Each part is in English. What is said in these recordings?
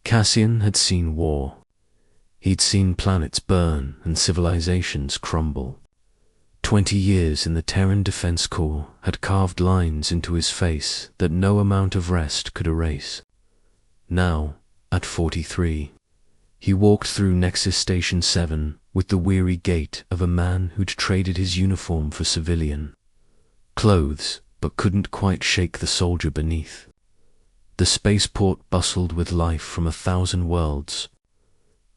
Cassian had seen war. He'd seen planets burn and civilizations crumble. 20 years in the Terran Defense Corps had carved lines into his face that no amount of rest could erase. Now, at 43, he walked through Nexus Station 7 with the weary gait of a man who'd traded his uniform for civilian clothes, but couldn't quite shake the soldier beneath. The spaceport bustled with life from 1,000 worlds.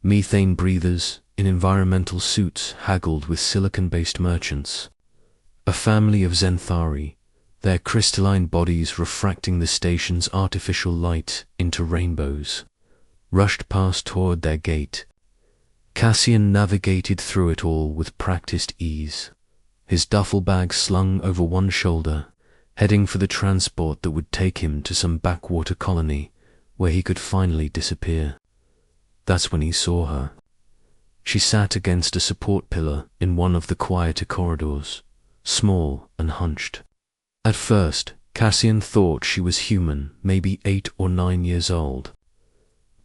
Methane breathers in environmental suits haggled with silicon-based merchants. A family of Zenthari, their crystalline bodies refracting the station's artificial light into rainbows, rushed past toward their gate. Cassian navigated through it all with practiced ease, his duffel bag slung over one shoulder, heading for the transport that would take him to some backwater colony where he could finally disappear. That's when he saw her. She sat against a support pillar in one of the quieter corridors, small and hunched. At first, Cassian thought she was human, maybe 8 or 9 years old.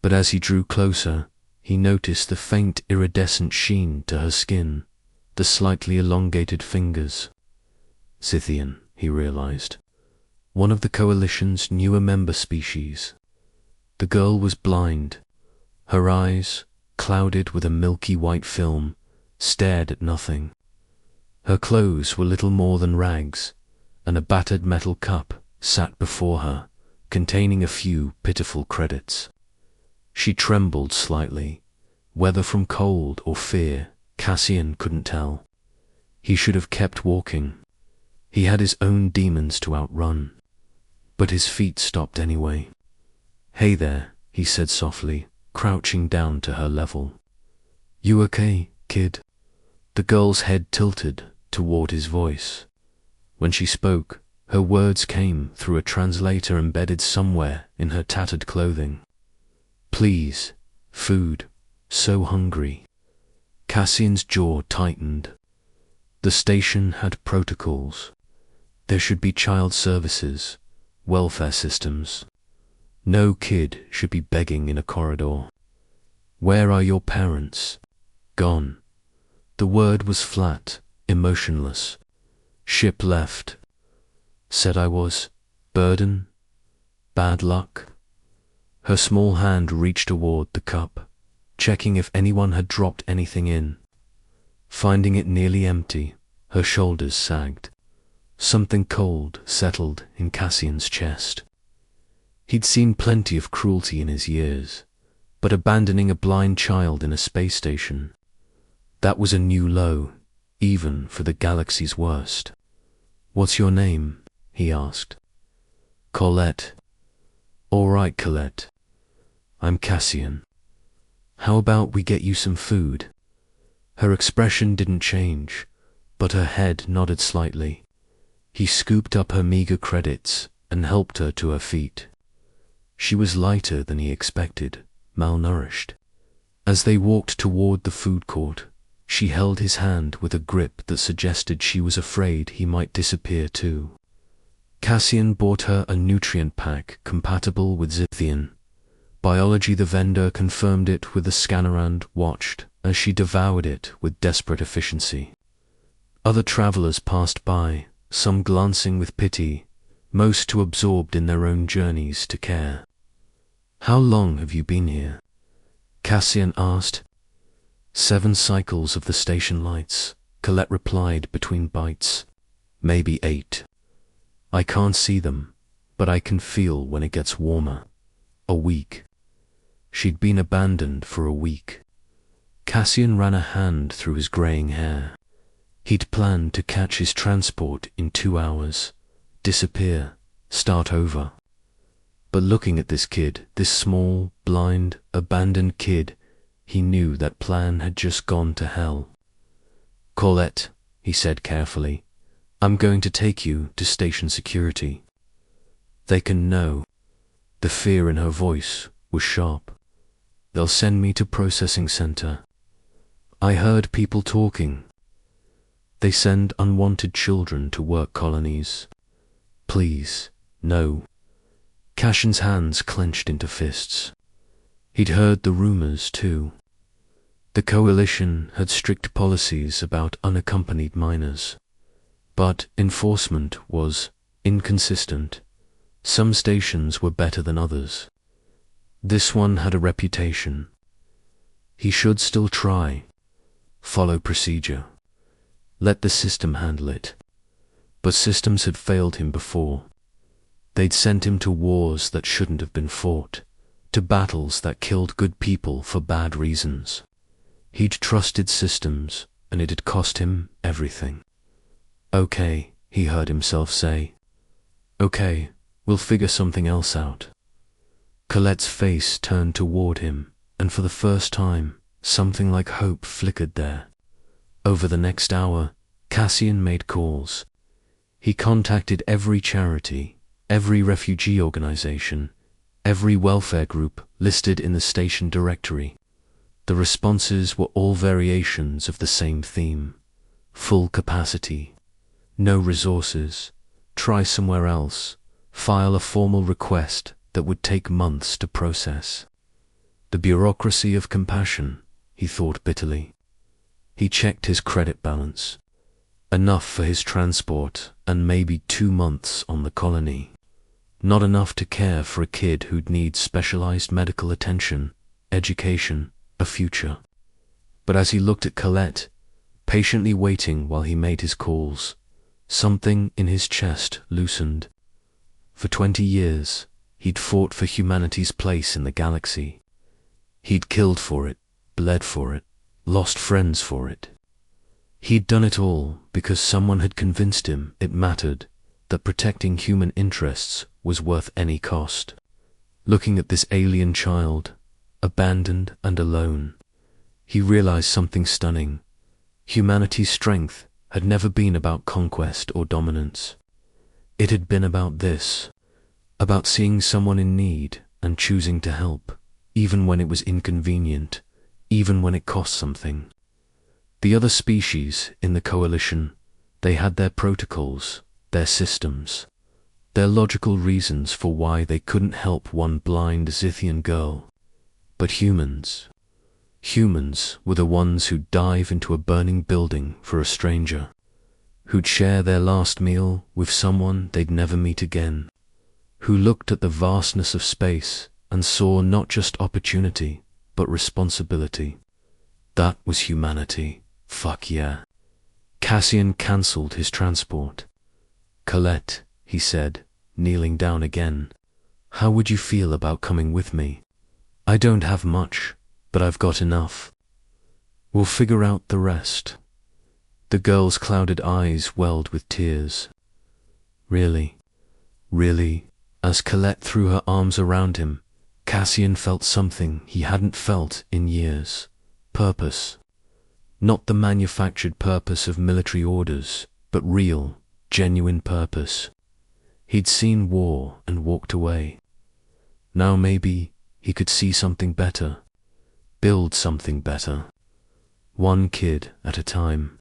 But as he drew closer, he noticed the faint iridescent sheen to her skin, the slightly elongated fingers. Scythian, he realized. One of the Coalition's newer member species. The girl was blind. Her eyes, clouded with a milky white film, stared at nothing. Her clothes were little more than rags, and a battered metal cup sat before her, containing a few pitiful credits. She trembled slightly, whether from cold or fear, Cassian couldn't tell. He should have kept walking. He had his own demons to outrun. But his feet stopped anyway. "Hey there," he said softly, crouching down to her level. "You okay, kid?" The girl's head tilted toward his voice. When she spoke, her words came through a translator embedded somewhere in her tattered clothing. "Please, food, so hungry." Cassian's jaw tightened. The station had protocols. There should be child services, welfare systems. No kid should be begging in a corridor. "Where are your parents?" "Gone." The word was flat, emotionless. "Ship left." "Said I was burden? Bad luck?" Her small hand reached toward the cup, checking if anyone had dropped anything in. Finding it nearly empty, her shoulders sagged. Something cold settled in Cassian's chest. He'd seen plenty of cruelty in his years, but abandoning a blind child in a space station, that was a new low, even for the galaxy's worst. "What's your name?" he asked. "Colette." "All right, Colette. I'm Cassian. How about we get you some food?" Her expression didn't change, but her head nodded slightly. He scooped up her meager credits and helped her to her feet. She was lighter than he expected, malnourished. As they walked toward the food court, she held his hand with a grip that suggested she was afraid he might disappear too. Cassian bought her a nutrient pack compatible with Zithian. Biology the vendor confirmed it with a scanner and watched as she devoured it with desperate efficiency. Other travelers passed by, some glancing with pity, most too absorbed in their own journeys to care. "How long have you been here?" Cassian asked. 7 cycles of the station lights, Colette replied between bites. "Maybe 8. I can't see them, but I can feel when it gets warmer. A week." She'd been abandoned for a week. Cassian ran a hand through his graying hair. He'd planned to catch his transport in 2 hours, disappear, start over. But looking at this kid, this small, blind, abandoned kid, he knew that plan had just gone to hell. "Colette," he said carefully, "I'm going to take you to station security. They can know." The fear in her voice was sharp. "They'll send me to processing center. I heard people talking. They send unwanted children to work colonies. Please, no." Cassian's hands clenched into fists. He'd heard the rumors, too. The coalition had strict policies about unaccompanied minors, but enforcement was inconsistent. Some stations were better than others. This one had a reputation. He should still try, follow procedure, let the system handle it. But systems had failed him before. They'd sent him to wars that shouldn't have been fought, to battles that killed good people for bad reasons. He'd trusted systems, and it had cost him everything. Okay, he heard himself say. Okay, we'll figure something else out. Colette's face turned toward him, and for the first time, something like hope flickered there. Over the next hour, Cassian made calls. He contacted every charity, every refugee organization, every welfare group listed in the station directory. The responses were all variations of the same theme. Full capacity. No resources. Try somewhere else. File a formal request that would take months to process. The bureaucracy of compassion, he thought bitterly. He checked his credit balance. Enough for his transport and maybe 2 months on the colony. Not enough to care for a kid who'd need specialized medical attention, education, a future. But as he looked at Colette, patiently waiting while he made his calls, something in his chest loosened. For 20 years, he'd fought for humanity's place in the galaxy. He'd killed for it, bled for it, lost friends for it. He'd done it all because someone had convinced him it mattered, that protecting human interests was worth any cost. Looking at this alien child, abandoned and alone, he realized something stunning. Humanity's strength had never been about conquest or dominance. It had been about this, about seeing someone in need and choosing to help, even when it was inconvenient, even when it cost something. The other species in the coalition, they had their protocols, their systems, their logical reasons for why they couldn't help one blind Zithian girl. But humans were the ones who'd dive into a burning building for a stranger, who'd share their last meal with someone they'd never meet again, who looked at the vastness of space and saw not just opportunity, but responsibility. That was humanity. Fuck yeah. Cassian cancelled his transport. Colette, he said, kneeling down again, how would you feel about coming with me? I don't have much, but I've got enough. We'll figure out the rest. The girl's clouded eyes welled with tears. Really? Really? As Colette threw her arms around him, Cassian felt something he hadn't felt in years. Purpose. Not the manufactured purpose of military orders, but real, genuine purpose. He'd seen war and walked away. Now maybe he could see something better, build something better, one kid at a time.